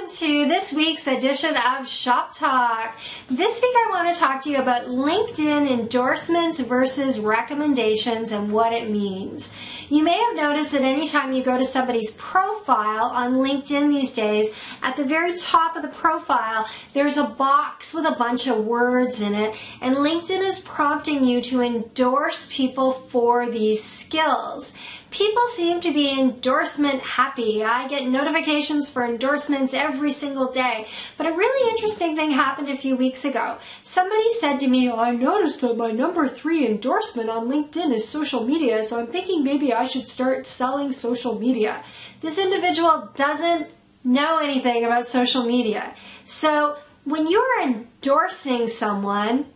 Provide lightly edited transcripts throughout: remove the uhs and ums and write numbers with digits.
welcome to this week's edition of Shop Talk. This week I want to talk to you about LinkedIn endorsements versus recommendations and what it means. You may have noticed that anytime you go to somebody's profile on LinkedIn these days, at the very top of the profile, there's a box with a bunch of words in it, and LinkedIn is prompting you to endorse people for these skills. People seem to be endorsement happy. I get notifications for endorsements every single day. But a really interesting thing happened a few weeks ago. Somebody said to me, I noticed that my number 3 endorsement on LinkedIn is social media, so I'm thinking maybe I should start selling social media. This individual doesn't know anything about social media. So when you're endorsing someone,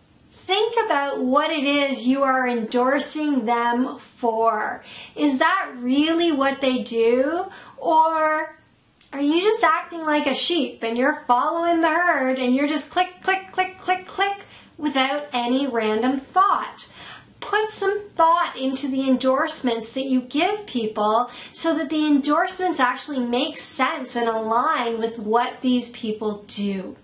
think about what it is you are endorsing them for. Is that really what they do? Or are you just acting like a sheep and you're following the herd and you're just click, click, click, click, click without any random thought? Put some thought into the endorsements that you give people so that the endorsements actually make sense and align with what these people do.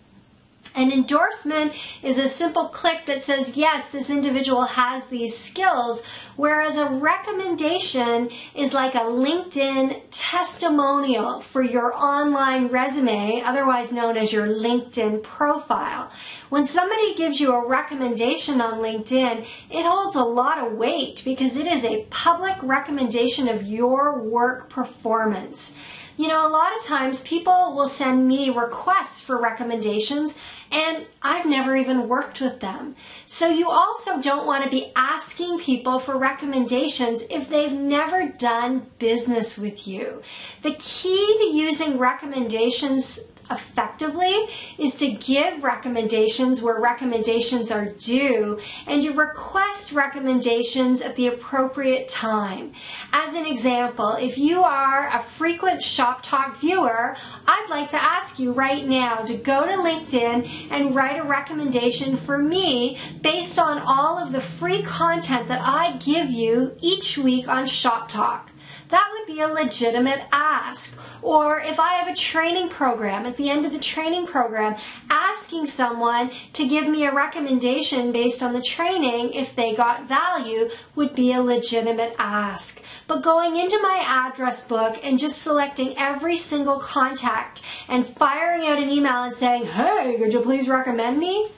An endorsement is a simple click that says, yes, this individual has these skills, whereas a recommendation is like a LinkedIn testimonial for your online resume, otherwise known as your LinkedIn profile. When somebody gives you a recommendation on LinkedIn, it holds a lot of weight because it is a public recommendation of your work performance. You know, a lot of times people will send me requests for recommendations and I've never even worked with them. So you also don't want to be asking people for recommendations if they've never done business with you. The key to using recommendations effectively is to give recommendations where recommendations are due, and you request recommendations at the appropriate time. As an example, if you are a frequent Shop Talk viewer, I'd like to ask you right now to go to LinkedIn and write a recommendation for me based on all of the free content that I give you each week on Shop Talk. That would be a legitimate ask. Or if I have a training program, at the end of the training program, asking someone to give me a recommendation based on the training if they got value would be a legitimate ask. But going into my address book and just selecting every single contact and firing out an email and saying, hey, could you please recommend me?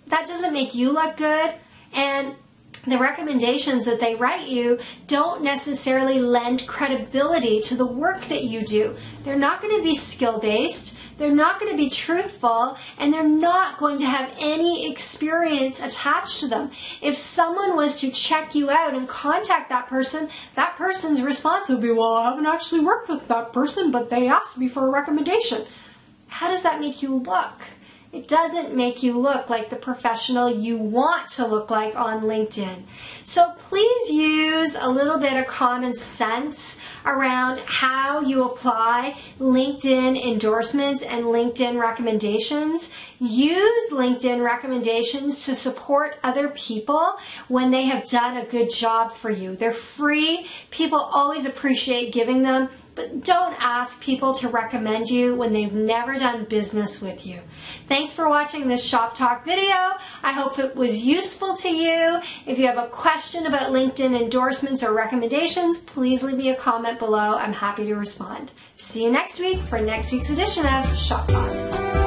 That doesn't make you look good, and the recommendations that they write you don't necessarily lend credibility to the work that you do. They're not going to be skill-based, they're not going to be truthful, and they're not going to have any experience attached to them. If someone was to check you out and contact that person's response would be, well, I haven't actually worked with that person, but they asked me for a recommendation. How does that make you look? It doesn't make you look like the professional you want to look like on LinkedIn. So please use a little bit of common sense around how you apply LinkedIn endorsements and LinkedIn recommendations. Use LinkedIn recommendations to support other people when they have done a good job for you. They're free. People always appreciate giving them. But don't ask people to recommend you when they've never done business with you. Thanks for watching this Shop Talk video. I hope it was useful to you. If you have a question about LinkedIn endorsements or recommendations, please leave me a comment below. I'm happy to respond. See you next week for next week's edition of Shop Talk.